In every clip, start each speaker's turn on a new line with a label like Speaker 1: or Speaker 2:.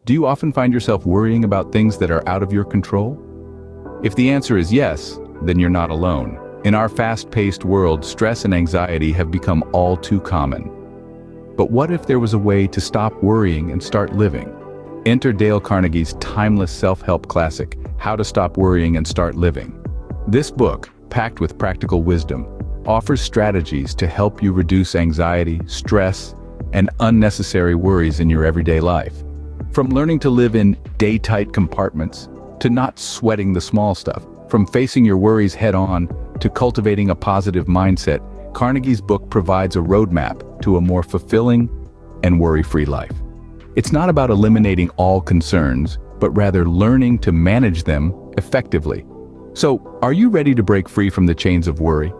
Speaker 1: Do you often find yourself worrying about things that are out of your control? If the answer is yes, then you're not alone. In our fast-paced world, stress and anxiety have become all too common. But what if there was a way to stop worrying and start living? Enter Dale Carnegie's timeless self-help classic, How to Stop Worrying and Start Living. This book, packed with practical wisdom, offers strategies to help you reduce anxiety, stress, and unnecessary worries in your everyday life. From learning to live in day-tight compartments, to not sweating the small stuff, from facing your worries head-on, to cultivating a positive mindset, Carnegie's book provides a roadmap to a more fulfilling and worry-free life. It's not about eliminating all concerns, but rather learning to manage them effectively. So, are you ready to break free from the chains of worry?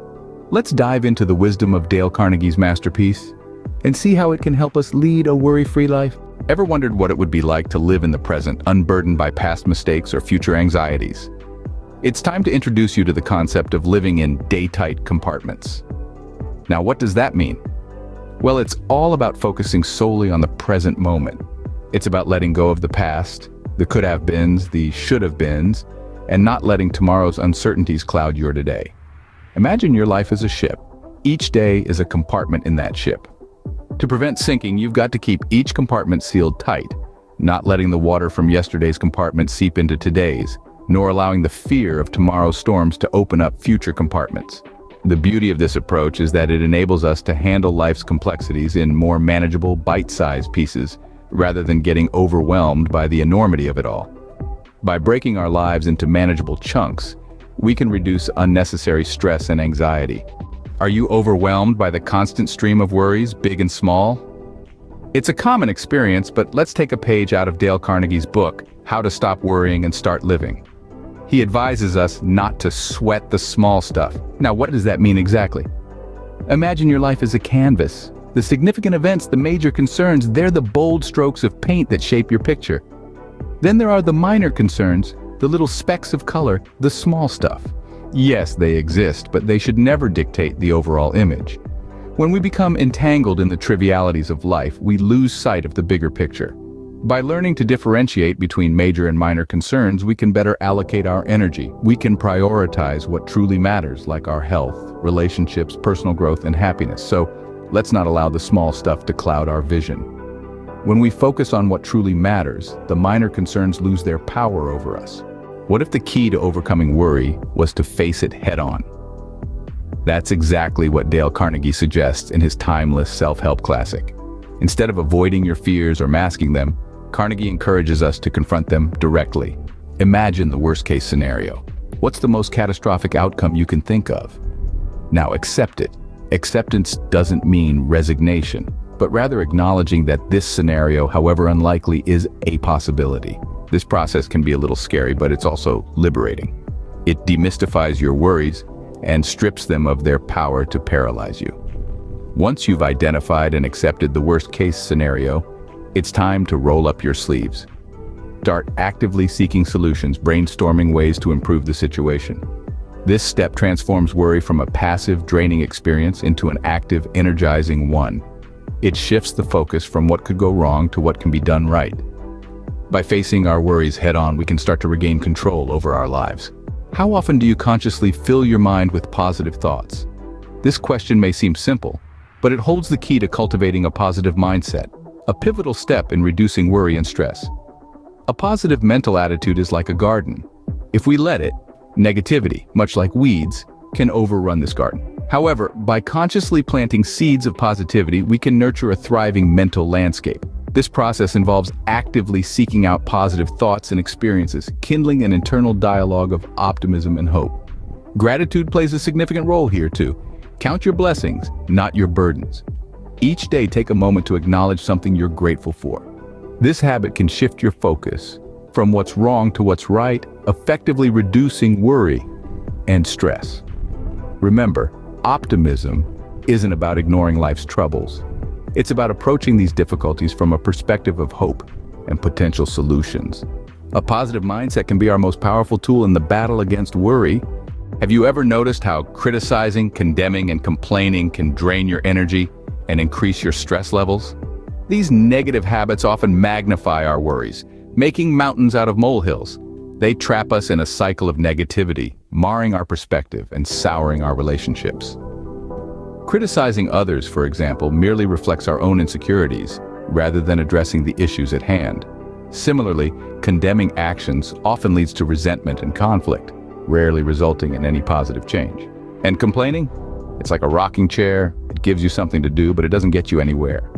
Speaker 1: Let's dive into the wisdom of Dale Carnegie's masterpiece and see how it can help us lead a worry-free life. Ever wondered what it would be like to live in the present, unburdened by past mistakes or future anxieties? It's time to introduce you to the concept of living in day-tight compartments. Now, what does that mean? Well, it's all about focusing solely on the present moment. It's about letting go of the past, the could-have-beens, the should-have-beens, and not letting tomorrow's uncertainties cloud your today. Imagine your life as a ship. Each day is a compartment in that ship. To prevent sinking, you've got to keep each compartment sealed tight, not letting the water from yesterday's compartment seep into today's, nor allowing the fear of tomorrow's storms to open up future compartments. The beauty of this approach is that it enables us to handle life's complexities in more manageable, bite-sized pieces, rather than getting overwhelmed by the enormity of it all. By breaking our lives into manageable chunks, we can reduce unnecessary stress and anxiety. Are you overwhelmed by the constant stream of worries, big and small? It's a common experience, but let's take a page out of Dale Carnegie's book, How to Stop Worrying and Start Living. He advises us not to sweat the small stuff. Now, what does that mean exactly? Imagine your life as a canvas. The significant events, the major concerns, they're the bold strokes of paint that shape your picture. Then there are the minor concerns, the little specks of color, the small stuff. Yes, they exist, but they should never dictate the overall image. When we become entangled in the trivialities of life, we lose sight of the bigger picture. By learning to differentiate between major and minor concerns, we can better allocate our energy. We can prioritize what truly matters, like our health, relationships, personal growth, and happiness. So, let's not allow the small stuff to cloud our vision. When we focus on what truly matters, the minor concerns lose their power over us. What if the key to overcoming worry was to face it head-on? That's exactly what Dale Carnegie suggests in his timeless self-help classic. Instead of avoiding your fears or masking them, Carnegie encourages us to confront them directly. Imagine the worst-case scenario. What's the most catastrophic outcome you can think of? Now accept it. Acceptance doesn't mean resignation, but rather acknowledging that this scenario, however unlikely, is a possibility. This process can be a little scary, but it's also liberating. It demystifies your worries and strips them of their power to paralyze you. Once you've identified and accepted the worst-case scenario, it's time to roll up your sleeves. Start actively seeking solutions, brainstorming ways to improve the situation. This step transforms worry from a passive, draining experience into an active, energizing one. It shifts the focus from what could go wrong to what can be done right. By facing our worries head-on, we can start to regain control over our lives. How often do you consciously fill your mind with positive thoughts? This question may seem simple, but it holds the key to cultivating a positive mindset, a pivotal step in reducing worry and stress. A positive mental attitude is like a garden. If we let it, negativity, much like weeds, can overrun this garden. However, by consciously planting seeds of positivity, we can nurture a thriving mental landscape. This process involves actively seeking out positive thoughts and experiences, kindling an internal dialogue of optimism and hope. Gratitude plays a significant role here too. Count your blessings, not your burdens. Each day, take a moment to acknowledge something you're grateful for. This habit can shift your focus from what's wrong to what's right, effectively reducing worry and stress. Remember, optimism isn't about ignoring life's troubles. It's about approaching these difficulties from a perspective of hope and potential solutions. A positive mindset can be our most powerful tool in the battle against worry. Have you ever noticed how criticizing, condemning, and complaining can drain your energy and increase your stress levels? These negative habits often magnify our worries, making mountains out of molehills. They trap us in a cycle of negativity, marring our perspective and souring our relationships. Criticizing others, for example, merely reflects our own insecurities, rather than addressing the issues at hand. Similarly, condemning actions often leads to resentment and conflict, rarely resulting in any positive change. And complaining? It's like a rocking chair. It gives you something to do, but it doesn't get you anywhere.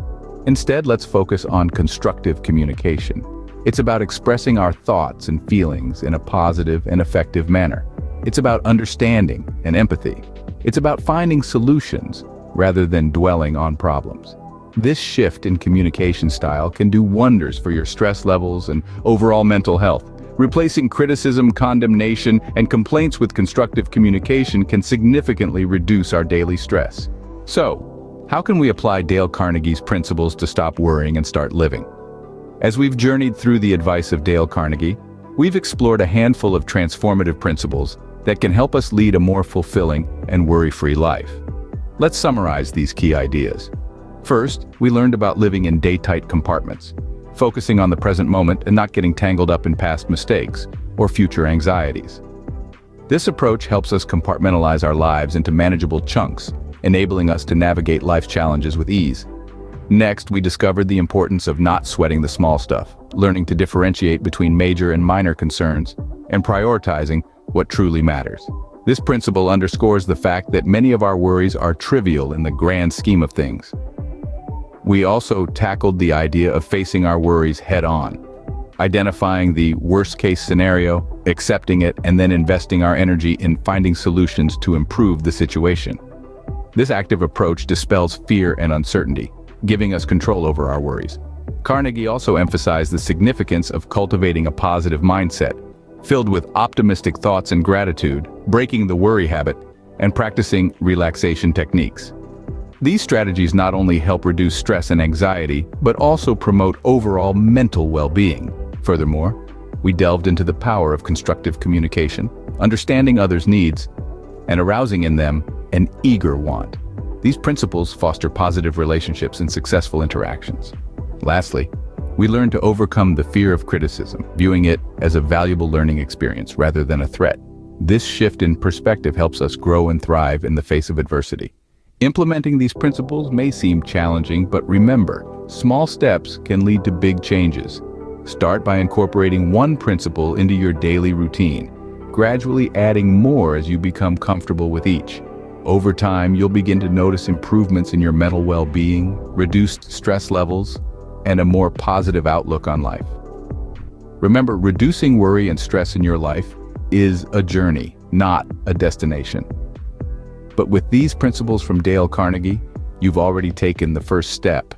Speaker 1: Instead, let's focus on constructive communication. It's about expressing our thoughts and feelings in a positive and effective manner. It's about understanding and empathy. It's about finding solutions rather than dwelling on problems. This shift in communication style can do wonders for your stress levels and overall mental health. Replacing criticism, condemnation, and complaints with constructive communication can significantly reduce our daily stress. So, how can we apply Dale Carnegie's principles to stop worrying and start living? As we've journeyed through the advice of Dale Carnegie, we've explored a handful of transformative principles that can help us lead a more fulfilling and worry-free life. Let's summarize these key ideas. First, we learned about living in day-tight compartments, focusing on the present moment and not getting tangled up in past mistakes or future anxieties. This approach helps us compartmentalize our lives into manageable chunks, enabling us to navigate life's challenges with ease. Next, we discovered the importance of not sweating the small stuff, learning to differentiate between major and minor concerns, and prioritizing what truly matters. This principle underscores the fact that many of our worries are trivial in the grand scheme of things. We also tackled the idea of facing our worries head-on, identifying the worst-case scenario, accepting it, and then investing our energy in finding solutions to improve the situation. This active approach dispels fear and uncertainty, giving us control over our worries. Carnegie also emphasized the significance of cultivating a positive mindset, filled with optimistic thoughts and gratitude, breaking the worry habit, and practicing relaxation techniques. These strategies not only help reduce stress and anxiety, but also promote overall mental well-being. Furthermore, we delved into the power of constructive communication, understanding others' needs, and arousing in them an eager want. These principles foster positive relationships and successful interactions. Lastly, we learned to overcome the fear of criticism, viewing it as a valuable learning experience rather than a threat. This shift in perspective helps us grow and thrive in the face of adversity. Implementing these principles may seem challenging, but remember, small steps can lead to big changes. Start by incorporating one principle into your daily routine, gradually adding more as you become comfortable with each. Over time, you'll begin to notice improvements in your mental well-being, reduced stress levels, and a more positive outlook on life. Remember, reducing worry and stress in your life is a journey, not a destination. But with these principles from Dale Carnegie, you've already taken the first step